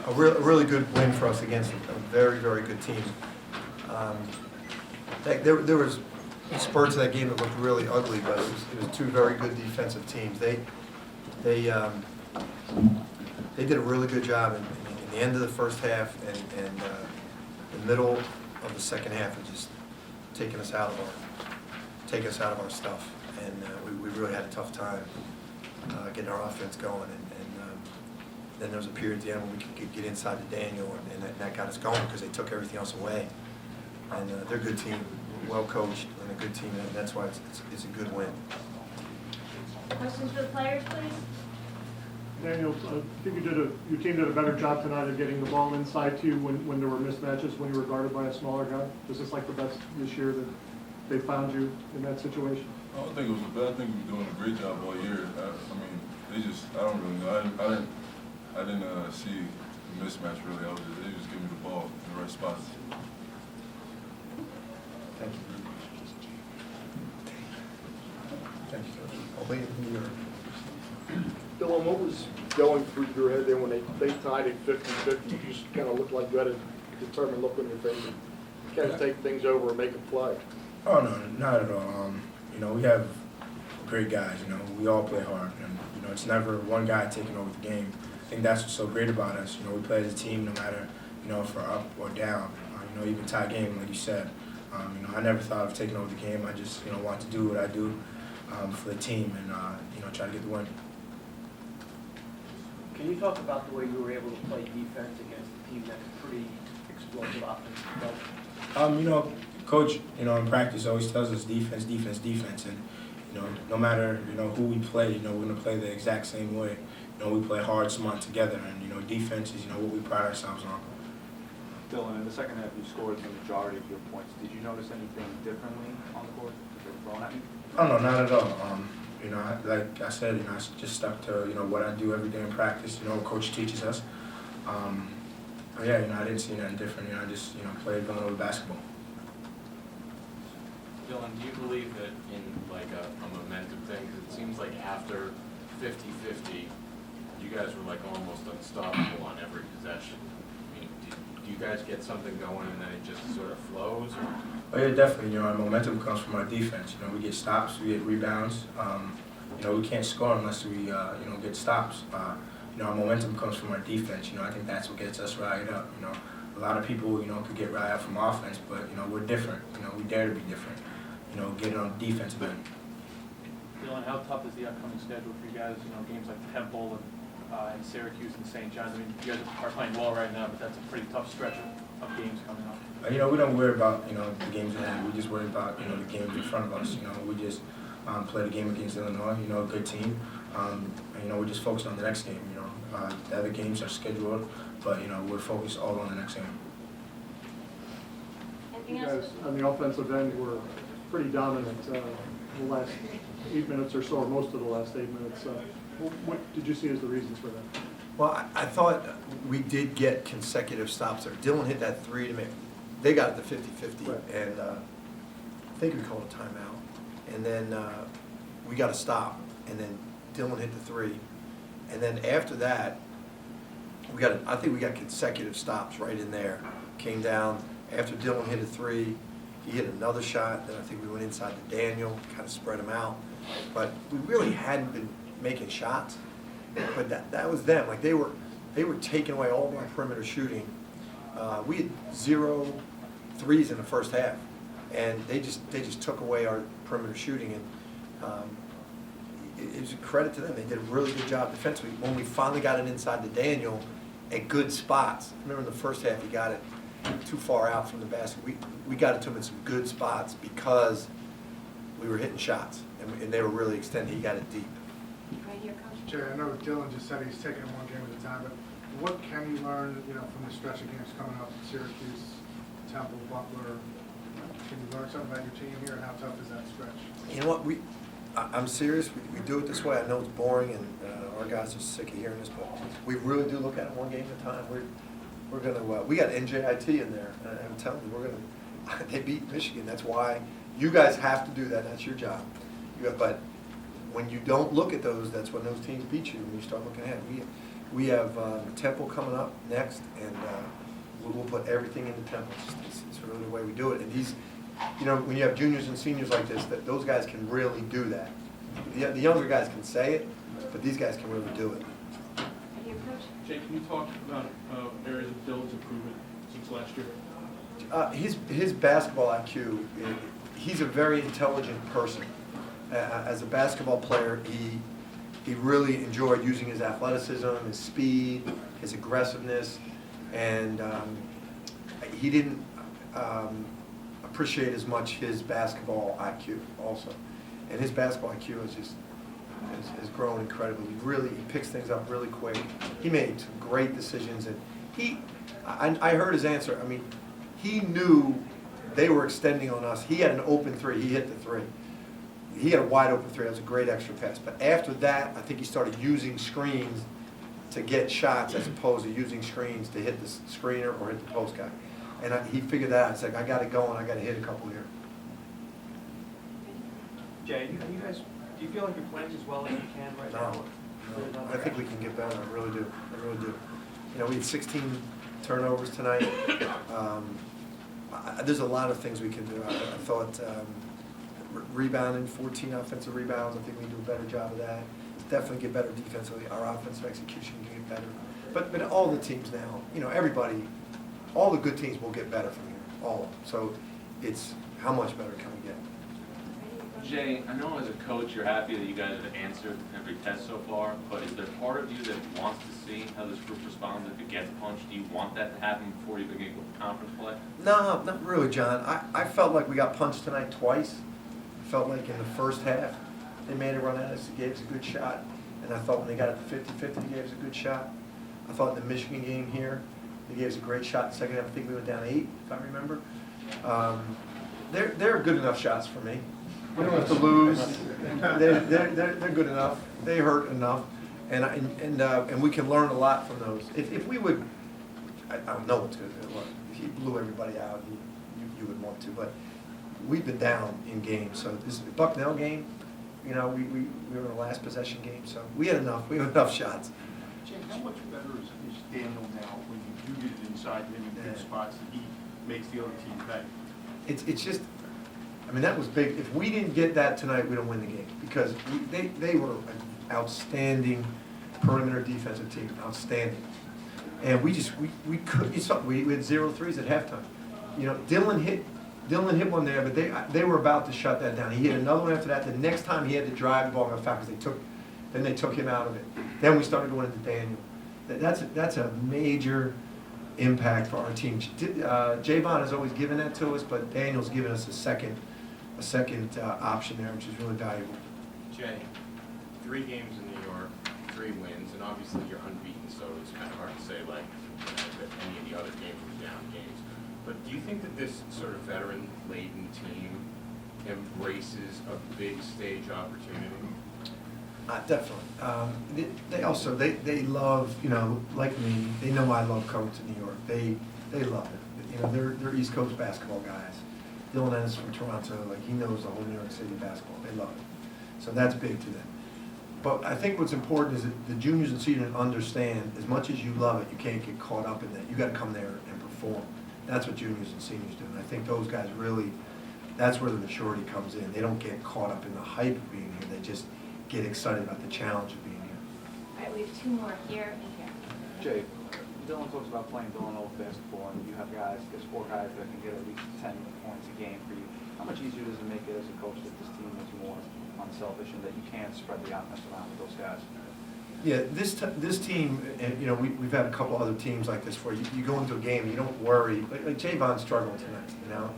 a really good win for us against a very, very good team. There was spurts of that game that looked really ugly, but it was two very good defensive teams. They did a really good job in the end of the first half and the middle of the second half of just taking us out of our stuff, and we really had a tough time getting our offense going. And then there was a period at the end when we could get inside to Daniel, and that got us going because they took everything else away. And they're a good team, well coached, and a good team, and that's why it's a good win. Questions for the players, please? Daniel, I think your team did a better job tonight of getting the ball inside to you when there were mismatches, when you were guarded by a smaller guy. Was this like the best this year that they found you in that situation? I don't think it was a bad. I think we were doing a great job all year. I mean, I don't really know. I didn't see the mismatch really. They just gave me the ball in the right spots. Thank you. Thank you, Coach. I'll leave it here. Dylan, what was going through your head there when they tied it 50-50? You just kind of looked like you had a determined look on your face and kind of take things over and make a play. Oh, no, not at all. You know, we have great guys. You know, we all play hard, and you know, it's never one guy taking over the game. I think that's what's so great about us. You know, we play as a team, no matter if we're up or down. You know, even tie game, like you said. You know, I never thought of taking over the game. I just want to do what I do for the team and try to get the win. Can you talk about the way you were able to play defense against a team that's pretty explosive offense? You know, Coach, in practice always tells us defense, defense, defense, and no matter who we play, we're going to play the exact same way. We play hard, smart together, and defense is what we pride ourselves on. Dylan, in the second half, you scored the majority of your points. Did you notice anything differently on the court that they were throwing at you? Oh no, not at all. Like I said, I just stuck to what I do every day in practice. What Coach teaches us. Yeah, I didn't see nothing different. I just played Villanova basketball. Dylan, do you believe that in like a momentum thing? Because it seems like after 50-50, you guys were like almost unstoppable on every possession. I mean, do you guys get something going and then it just sort of flows? Or? Oh yeah, definitely. Our momentum comes from our defense. We get stops, we get rebounds. We can't score unless we get stops. Our momentum comes from our defense. I think that's what gets us riled up. A lot of people could get riled up from offense, but we're different. We dare to be different. Get it on the defensive end. Dylan, how tough is the upcoming schedule for you guys? Games like Temple and Syracuse and St. John's. I mean, you guys are playing well right now, but that's a pretty tough stretch of games coming up. We don't worry about the games ahead. We just worry about the games in front of us. We just play the game against Illinois. A good team. And we're just focused on the next game. The other games are scheduled, but we're focused all on the next game. You guys on the offensive end were pretty dominant the last 8 minutes or so, or most of the last 8 minutes. What did you see as the reasons for that? Well, I thought we did get consecutive stops there. Dylan hit that three to make. They got it to 50-50, right. And I think we called a timeout. And then we got a stop, and then Dylan hit the three. And then after that, I think we got consecutive stops right in there. Came down, after Dylan hit a three, he hit another shot, then I think we went inside to Daniel, kind of spread him out. But we really hadn't been making shots. But that was them. Like they were taking away all of our perimeter shooting. We had 0 threes in the first half, and they just took away our perimeter shooting. And it was a credit to them. They did a really good job defensively. When we finally got it inside to Daniel at good spots. Remember in the first half he got it too far out from the basket. We got it to him in some good spots because we were hitting shots, and they were really extending. He got it deep. Right here, Coach. Jerry, I know Dylan just said he's taking it one game at a time, but what can you learn, from the stretch of games coming up? Syracuse, Temple, Butler. Can you learn something about your team here, and how tough is that stretch? You know what? I'm serious. We do it this way. I know it's boring, and our guys are sick of hearing this, but we really do look at it one game at a time. We're gonna. We got NJIT in there, and I'm telling you, we're gonna. They beat Michigan. That's why you guys have to do that. That's your job. But when you don't look at those, that's when those teams beat you. When you start looking ahead, We have Temple coming up next, and we'll put everything into Temple. It's really the way we do it. And these, you know, when you have juniors and seniors like this, those guys can really do that. The younger guys can say it, but these guys can really do it. Right here, Coach. Jay, can you talk about areas of Dylan's improvement since last year? His basketball IQ, he's a very intelligent person. As a basketball player, he really enjoyed using his athleticism, his speed, his aggressiveness, and he didn't appreciate as much his basketball IQ also. And his basketball IQ has grown incredibly. He picks things up really quick. He made some great decisions, and I heard his answer. I mean, he knew they were extending on us. He had an open three. He hit the three. He had a wide open three. That was a great extra pass. But after that, I think he started using screens to get shots as opposed to using screens to hit the screener or hit the post guy. And he figured that out. It's like, I got it going. I got to hit a couple here. Jay, you guys, do you feel like you're playing as well as you can right now? No, I think we can get better. I really do. I really do. You know, we had 16 turnovers tonight. There's a lot of things we can do. I thought rebounding, 14 offensive rebounds. I think we can do a better job of that. Definitely get better defensively. Our offensive execution can get better. But all the teams now, you know, everybody, all the good teams will get better from here. All of them. So it's how much better can we get? Jay, I know as a coach you're happy that you guys have answered every test so far, but is there part of you that wants to see how this group responds if it gets punched? Do you want that to happen before you begin conference play? No, not really, John. I felt like we got punched tonight twice. I felt like in the first half, they made a run at us, they gave us a good shot. And I thought when they got it to 50-50, they gave us a good shot. I thought in the Michigan game here, they gave us a great shot in the second half. I think we went down 8, if I remember. They're good enough shots for me. We don't have to lose. They're good enough. They hurt enough, and we can learn a lot from those. If we would, I don't know what's good. If you blew everybody out, you would want to. But we've been down in games. So this Bucknell game, you know, we were in the last possession game. So we had enough. We had enough shots. Jay, how much better is Daniel now when you do get it inside him in good spots that he makes the other team pay? It's just. I mean, that was big. If we didn't get that tonight, we don't win the game because they were an outstanding perimeter defensive team, outstanding. And we couldn't. We had 0 threes at halftime. You know, Dylan hit one there, but they were about to shut that down. He hit another one after that. The next time he had to drive the ball and foul because they took him out of it. Then we started going into Daniel. That's a major impact for our team. Javon has always given that to us, but Daniel's given us a second option there, which is really valuable. Jay, 3 games in New York, 3 wins, and obviously you're unbeaten, so it's kind of hard to say like that any of the other games were down games. But do you think that this sort of veteran-laden team embraces a big stage opportunity? Definitely. They love, you know, like me. They know I love coming to New York. They love it. You know, they're East Coast basketball guys. Dylan Ennis from Toronto, like he knows the whole New York City basketball. They love it. So that's big to them. But I think what's important is that the juniors and seniors understand as much as you love it, you can't get caught up in that. You got to come there and perform. That's what juniors and seniors do. And I think those guys really, that's where the maturity comes in. They don't get caught up in the hype of being here. They just get excited about the challenge of being here. All right, we have 2 more here and here. Jay, Dylan talks about playing Villanova basketball, and you have guys, there's 4 guys that can get at least 10 points a game for you. How much easier does it make it as a coach that this team is more unselfish and that you can spread the offense around with those guys? Yeah, this team, and you know, we've had a couple other teams like this where you go into a game and you don't worry. Like Javon struggled tonight, you know.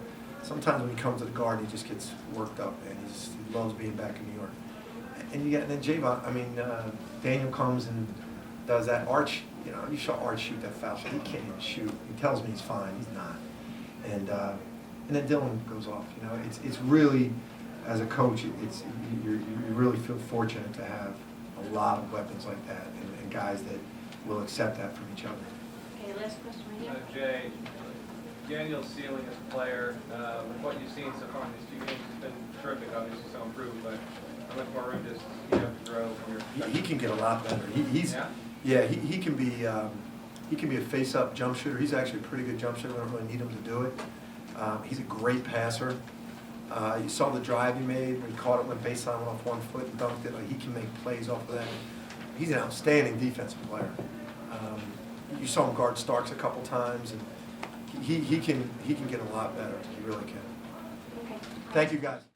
Sometimes when he comes to the Garden, he just gets worked up, and he loves being back in New York. And then Javon, Daniel comes and does that. Arch, you know, you saw Arch shoot that foul shot. He can't even shoot. He tells me he's fine. He's not. And then Dylan goes off. You know, it's really, as a coach, you really feel fortunate to have a lot of weapons like that and guys that will accept that from each other. Okay, last question right here. Jay, Daniel's ceiling as a player, what you've seen so far in these 2 games has been terrific, obviously, so improved, but how much more room does he have to grow from your perspective? He can get a lot better. Yeah, he can be a face-up jump shooter. He's actually a pretty good jump shooter. We don't really need him to do it. He's a great passer. You saw the drive he made when he caught it, went baseline, went off 1 foot and dunked it. Like, he can make plays off of that. He's an outstanding defensive player. You saw him guard Starks a couple times, and he can get a lot better. He really can. Okay. Thank you, guys.